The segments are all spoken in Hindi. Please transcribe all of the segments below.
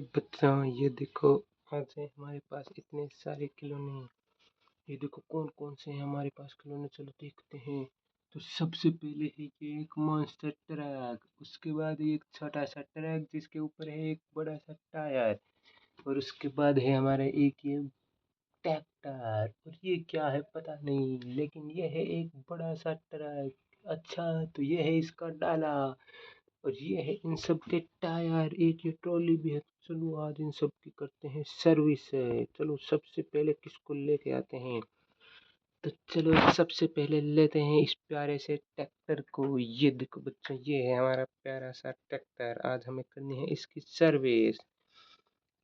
बच्चों ये देखो, आज है हमारे पास इतने सारे खिलौने। ये देखो कौन कौन से हैं हमारे पास खिलौने, चलो देखते हैं। तो सबसे पहले है ये एक मॉन्स्टर ट्रक, उसके बाद एक छोटा सा ट्रक जिसके ऊपर है एक बड़ा सा टायर, और उसके बाद है हमारा एक ये ट्रैक्टर। और ये क्या है पता नहीं, लेकिन ये है एक बड़ा सा ट्रक। अच्छा, तो ये है इसका डाला, और ये है इन सब के टायर, एक ये ट्रॉली भी है। चलो आज इन सब की करते हैं सर्विस है। चलो सबसे पहले किसको लेके आते हैं, तो चलो सबसे पहले लेते हैं इस प्यारे से ट्रैक्टर को। ये देखो बच्चों, ये है हमारा प्यारा सा ट्रैक्टर। आज हमें करनी है इसकी सर्विस,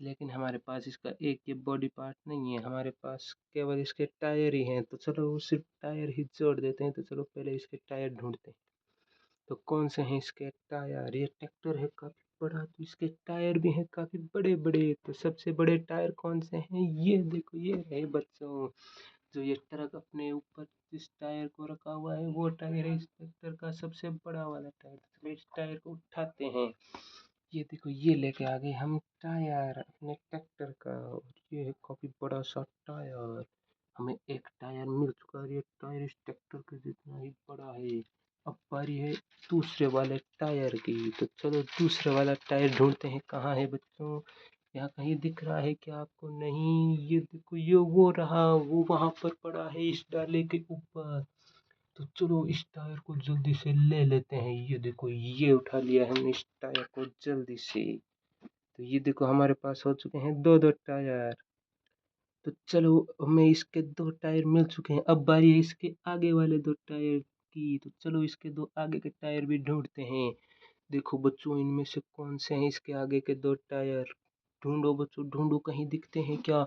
लेकिन हमारे पास इसका एक ये बॉडी पार्ट नहीं है, हमारे पास केवल इसके टायर ही हैं। तो चलो वो सिर्फ टायर ही जोड़ देते हैं। तो चलो पहले इसके टायर ढूंढते हैं। तो कौन से हैं इसके टायर, ये ट्रैक्टर है काफी बड़ा, तो इसके टायर भी हैं काफी बड़े बड़े। तो सबसे बड़े टायर कौन से हैं, ये देखो, ये रहे बच्चों। जो ये ट्रक अपने ऊपर जिस टायर को रखा हुआ है, वो टायर है इस ट्रैक्टर का सबसे बड़ा वाला टायर। तो चलो इस टायर को उठाते हैं। ये देखो, ये लेके आ गए हम टायर अपने ट्रैक्टर का, और ये है काफी बड़ा सा टायर। हमें एक टायर मिल चुका है, ये टायर इस ट्रैक्टर के जितना ही बड़ा है। अब बारी है दूसरे वाले टायर की। तो चलो दूसरे वाला टायर ढूंढते हैं, कहाँ है बच्चों। यहाँ कहीं दिख रहा है क्या आपको, नहीं। ये देखो, ये वो रहा, वो वहां पर पड़ा है इस डाले के ऊपर। तो चलो इस टायर को जल्दी से ले लेते हैं। ये देखो, ये उठा लिया हमने इस टायर को जल्दी से। तो ये देखो हमारे पास हो चुके हैं दो दो टायर। तो चलो हमें इसके दो टायर मिल चुके हैं, अब बारी है इसके आगे वाले दो टायर की। तो चलो इसके दो आगे के टायर भी ढूंढते हैं। देखो बच्चों, इनमें से कौन से हैं इसके आगे के दो टायर। ढूंढो बच्चों ढूंढो, कहीं दिखते हैं क्या।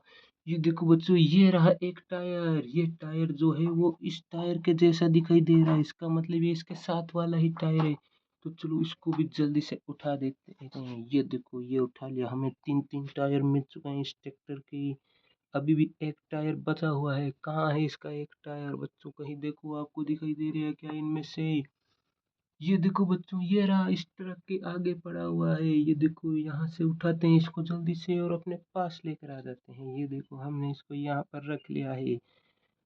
ये देखो बच्चों, ये रहा एक टायर। ये टायर जो है वो इस टायर के जैसा दिखाई दे रहा है, इसका मतलब ये इसके साथ वाला ही टायर है। तो चलो इसको भी जल्दी से उठा देते हैं। ये देखो, ये उठा लिया, हमें तीन तीन टायर मिल चुके हैं इस ट्रैक्टर के। अभी भी एक टायर बचा हुआ है, कहाँ है इसका एक टायर बच्चों, कहीं देखो आपको दिखाई दे रहा है क्या इनमें से। ये देखो बच्चों, ये रहा इस ट्रक के आगे पड़ा हुआ है। ये देखो, यहाँ से उठाते हैं इसको जल्दी से और अपने पास लेकर आ जाते हैं। ये देखो, हमने इसको यहाँ पर रख लिया है।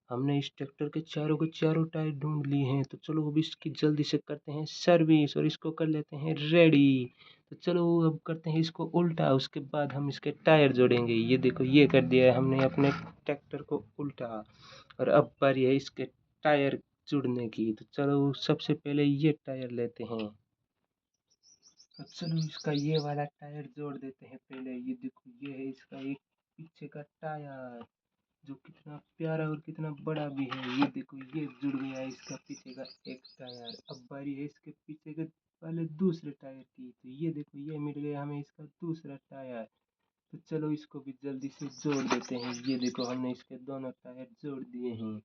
हमने इस ट्रैक्टर के चारों टायर ढूंढ लिए हैं। तो चलो अब इसकी जल्दी से करते हैं सर्विस और इसको कर लेते हैं रेडी। तो चलो अब करते हैं इसको उल्टा, उसके बाद हम इसके टायर जोड़ेंगे। ये देखो, ये कर दिया है हमने अपने ट्रैक्टर को उल्टा, और अब बारी है इसके टायर जुड़ने की। तो चलो सबसे पहले ये टायर लेते हैं। तो चलो इसका ये वाला टायर जोड़ देते हैं पहले। ये देखो, ये है इसका एक पीछे का टायर, जो कितना प्यारा और कितना बड़ा भी है। ये देखो, ये जुड़ गया है इसका पीछे का एक टायर। अब बारी है इसके पीछे के वाले दूसरे टायर की। तो ये देखो, ये मिल गया हमें इसका दूसरा टायर। तो चलो इसको भी जल्दी से जोड़ देते हैं। ये देखो, हमने इसके दोनों टायर जोड़ दिए हैं।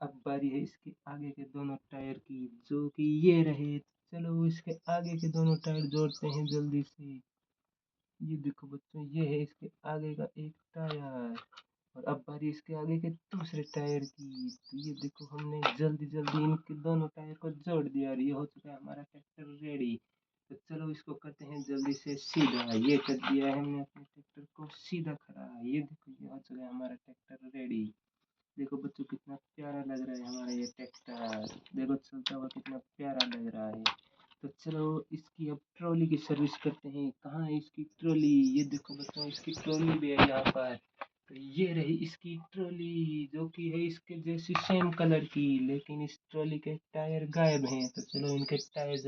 अब बारी है इसके आगे के दोनों टायर की, जो कि ये रहे। चलो इसके आगे के दोनों टायर जोड़ते हैं जल्दी से। ये देखो बच्चों, ये है इसके आगे का एक टायर, और अब बारी इसके आगे के दूसरे टायर की। तो ये देखो, हमने जल्दी जल्दी इनके दोनों टायर को जोड़ दिया और ये हो चुका है हमारा ट्रैक्टर रेडी। तो चलो इसको करते हैं जल्दी से सीधा। ये कर दिया है हमने अपने ट्रैक्टर को सीधा खड़ा। ये देखो, ये हो चुका है हमारा ट्रैक्टर रेडी। देखो बच्चों, कितना प्यारा लग रहा है हमारा ये ट्रैक्टर। देखो चलता हुआ कितना प्यारा लग रहा है। तो चलो इसकी अब ट्रॉली की सर्विस करते हैं। कहाँ है इसकी ट्रॉली, ये देखो बच्चों, इसकी ट्रॉली भी है यहाँ पर। तो ये रही इसकी ट्रॉली, जो कि है इसके जैसी सेम कलर की, लेकिन इस ट्रॉली के टायर गायब हैं। तो चलो इनके टायर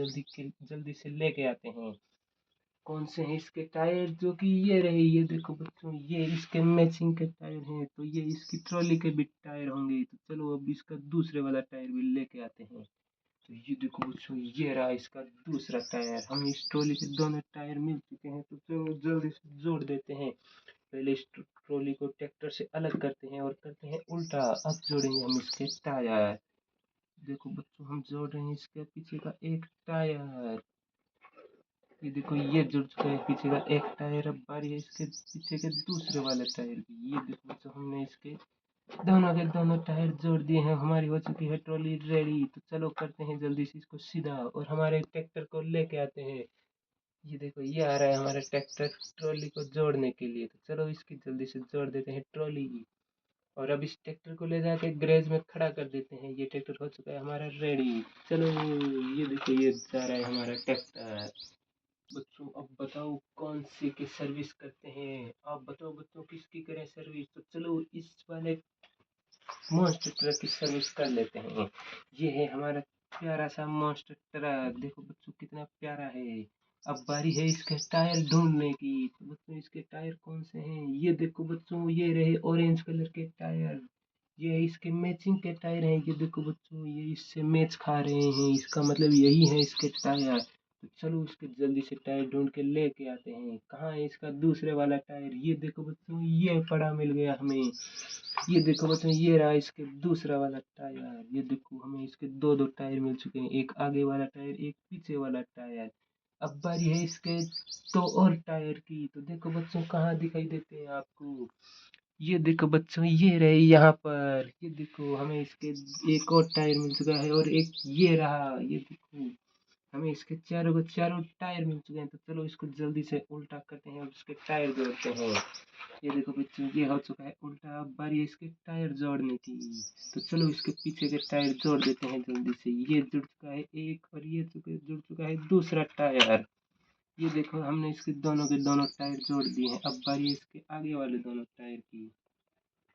जल्दी से लेके आते हैं। कौन से हैं इसके टायर, जो कि ये रहे। ये देखो बच्चों, ये इसके मैचिंग के टायर हैं, तो ये इसकी ट्रॉली के भी टायर होंगे। तो चलो अब इसका दूसरे वाला टायर भी लेके आते हैं। तो ये देखो बच्चों, ये रहा इसका दूसरा टायर। हम इस ट्रॉली के दोनों टायर मिल चुके हैं। तो चलो जल्दी से जोड़ देते हैं। पहले इस ट्रॉली को ट्रैक्टर से अलग करते हैं और करते हैं उल्टा। अब जोड़ेंगे हम इसके टायर। देखो बच्चों, हम जोड़ रहे हैं इसके पीछे का एक टायर। ये देखो, ये जुड़ चुका है पीछे का एक टायर। अब बारी है इसके पीछे के दूसरे वाले टायर की। ये देखो बच्चों, हमने इसके दोनों के दोनों टायर जोड़ दिए हैं। हमारी हो चुकी है ट्रॉली रेडी। तो चलो करते हैं जल्दी से इसको सीधा और हमारे ट्रैक्टर को लेके आते हैं। ये देखो ये आ रहा है हमारा ट्रैक्टर ट्रॉली को जोड़ने के लिए। तो चलो इसकी जल्दी से जोड़ देते हैं ट्रॉली की। और अब इस ट्रैक्टर को ले जाके गैरेज में खड़ा कर देते हैं। ये ट्रैक्टर हो चुका है हमारा रेडी। चलो ये देखो ये जा रहा है हमारा ट्रैक्टर। बच्चों अब बताओ कौन सी की सर्विस करते हैं। आप बताओ बच्चों किसकी करें सर्विस। तो चलो इस वाले मॉन्स्टर ट्रक की सर्विस कर लेते हैं। ये है हमारा प्यारा सा मॉन्स्टर ट्रक। देखो बच्चों कितना प्यारा है। अब बारी है इसके टायर ढूंढने की। तो बच्चों इसके टायर कौन से हैं। ये देखो बच्चों ये रहे ऑरेंज कलर के टायर। ये इसके मैचिंग के टायर हैं। ये देखो बच्चों ये इससे मैच खा रहे हैं। इसका मतलब यही है इसके टायर। तो चलो इसके जल्दी से टायर ढूंढ के लेके आते हैं। कहाँ है इसका दूसरे वाला टायर। ये देखो बच्चों ये पड़ा मिल गया हमें। ये देखो बच्चों ये रहा इसके दूसरा वाला टायर। ये देखो हमें इसके दो दो टायर मिल चुके हैं। एक आगे वाला टायर एक पीछे वाला टायर। अब बारी है इसके दो और टायर की। तो देखो बच्चों कहाँ दिखाई देते हैं आपको। ये देखो बच्चों ये रहे यहाँ पर। ये देखो हमें इसके एक और टायर मिल चुका है। और एक ये रहा। ये देखो हमें इसके चारों को चारों टायर मिल चुके हैं। तो चलो इसको जल्दी से उल्टा करते हैं और इसके टायर जोड़ते हैं। ये देखो बच्चों ये हो चुका है उल्टा। अब बारी है इसके टायर जोड़ने की। तो चलो इसके पीछे के टायर जोड़ देते हैं जल्दी से। ये जुड़ चुका है एक और ये जुड़ चुका है दूसरा टायर। ये देखो हमने इसके दोनों के दोनों टायर जोड़ दिए हैं। अब बारी है इसके आगे वाले दोनों टायर की।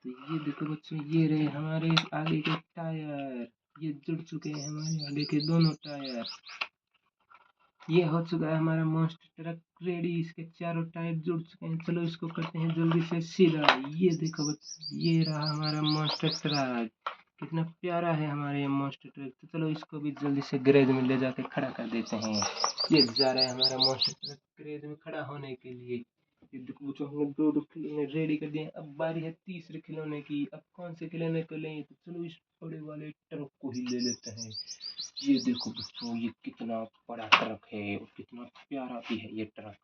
तो ये देखो बच्चों ये रहे हमारे आगे के टायर। ये जुड़ चुके हैं हमारे आगे के दोनों टायर। ये हो चुका है हमारा मॉन्स्टर ट्रक रेडी। इसके चारों टायर जुड़ चुके हैं। चलो इसको करते हैं जल्दी से सीधा। ये देखो बच्चों ये रहा हमारा मॉन्स्टर ट्रक। कितना प्यारा है हमारा ये मॉन्स्टर ट्रक। तो चलो इसको भी जल्दी से गैरेज में ले जाके खड़ा कर देते हैं। ये जा रहा है हमारा मॉन्स्टर ट्रक गैरेज में खड़ा होने के लिए। ये देखो बच्चों हमने दो दो खिलौने रेडी कर दिए। अब बारी है तीसरे खिलौने की। अब कौन से खिलौने को लें। तो चलो इस बड़े वाले ट्रक को ही ले लेते हैं। ये देखो दोस्तों ये कितना बड़ा ट्रक है और कितना प्यारा भी है ये ट्रक।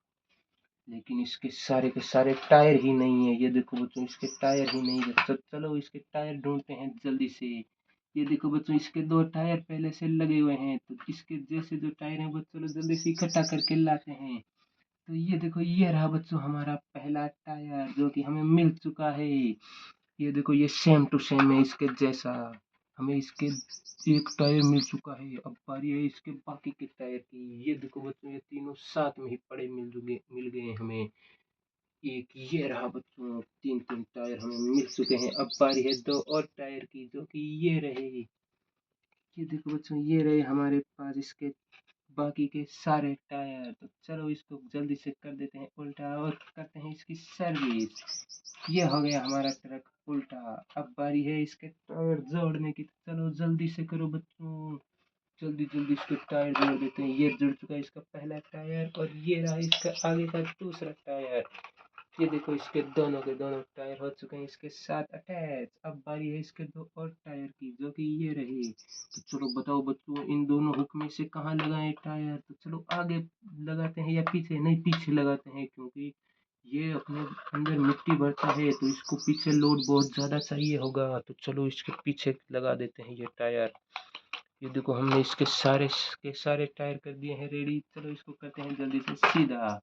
लेकिन इसके सारे के सारे टायर ही नहीं है। ये देखो बच्चों इसके टायर ही नहीं है। तो चलो इसके टायर ढूंढते हैं जल्दी से। ये देखो बच्चों इसके दो टायर पहले से लगे हुए हैं। तो इसके जैसे जो टायर हैं वो चलो जल्दी से इकट्ठा करके लाते हैं। तो ये देखो ये रहा बच्चों हमारा पहला टायर जो कि हमें मिल चुका है। ये देखो ये सेम टू सेम है इसके जैसा। हमें इसके एक टायर मिल चुका है। अब बारी है इसके बाकी के टायर की। ये देखो बच्चों ये तीनों साथ में ही पड़े मिल गए हमें। एक ये रहा बच्चों तीन तीन टायर हमें मिल चुके हैं। अब बारी है दो और टायर की जो कि ये रहे। ये देखो बच्चों ये रहे हमारे पास इसके बाकी के सारे टायर। तो चलो इसको जल्दी से कर देते हैं उल्टा और करते हैं इसकी सर्विस। ये हो गया हमारा ट्रक उल्टा। अब बारी है इसके टायर जोड़ने की। तो चलो जल्दी से करो बच्चों। जल्दी जल्दी इसके टायर जोड़ देते हैं। ये जुड़ चुका है इसका पहला टायर और ये रहा इसका आगे का दूसरा टायर। ये देखो इसके दोनों के दोनों टायर हो चुके हैं इसके साथ अटैच। अब बारी है इसके दो और टायर की जो कि ये रहे। तो चलो बताओ बच्चों इन दोनों हुक में से कहाँ लगाएं टायर। तो चलो आगे लगाते हैं या पीछे। नहीं पीछे लगाते हैं क्योंकि ये अपने अंदर मिट्टी भरता है तो इसको पीछे लोड बहुत ज़्यादा चाहिए होगा। तो चलो इसके पीछे लगा देते हैं ये टायर। ये देखो हमने इसके सारे के सारे टायर कर दिए हैं रेडी। चलो इसको करते हैं जल्दी से सीधा।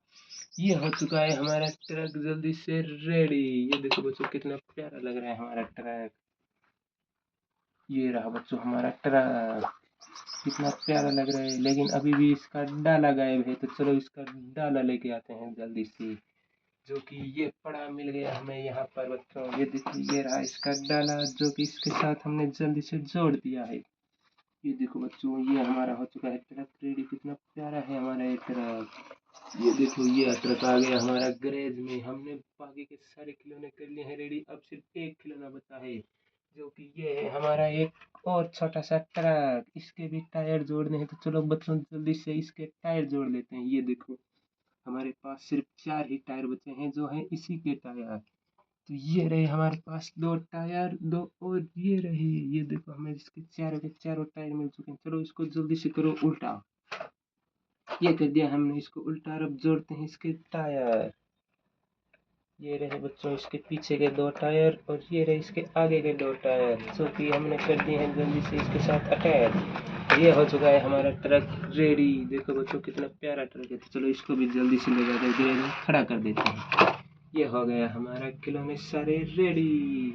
ये हो चुका है हमारा ट्रक जल्दी से रेडी। ये देखो बच्चों कितना प्यारा लग रहा है हमारा ट्रक। ये रहा बच्चों हमारा ट्रक। कितना प्यारा लग रहा है लेकिन अभी भी इसका डाला गायब है। तो चलो इसका डाला लेके आते हैं जल्दी से। जो कि ये पड़ा मिल गया हमें यहाँ पर बच्चों। ये देखिए ये रहा इसका डाला जो कि इसके साथ हमने जल्दी से जोड़ दिया है। ये देखो बच्चों ये हमारा हो चुका है ट्रक रेडी। कितना प्यारा है हमारा ये ट्रक। ये देखो ये ट्रक आ गया हमारा गैरेज में। हमने बाकी के सारे खिलौने कर लिए हैं रेडी। अब सिर्फ एक खिलौना बचा है जो कि ये है हमारा एक और छोटा सा ट्रक। इसके भी टायर जोड़ने हैं। तो चलो बच्चों जल्दी से इसके टायर जोड़ लेते हैं। ये देखो हमारे पास सिर्फ चार ही टायर बचे हैं जो है इसी के टायर। तो ये रहे हमारे पास दो टायर दो और ये रहे। ये देखो हमें इसके चारों के चारों टायर मिल चुके हैं। चलो इसको जल्दी से करो उल्टा। ये कर दिया हमने इसको उल्टा। अब जोड़ते हैं इसके टायर। ये रहे बच्चों इसके पीछे के दो टायर और ये रहे इसके आगे के दो टायर जो कि हमने कर दिए हैं जल्दी से इसके साथ अटैच। ये हो चुका है हमारा ट्रक रेडी। देखो बच्चों कितना प्यारा ट्रक है। तो चलो इसको भी जल्दी से ले जाकर गैरेज में खड़ा कर देते हैं। ये हो गया हमारा खिलौने सारे रेडी।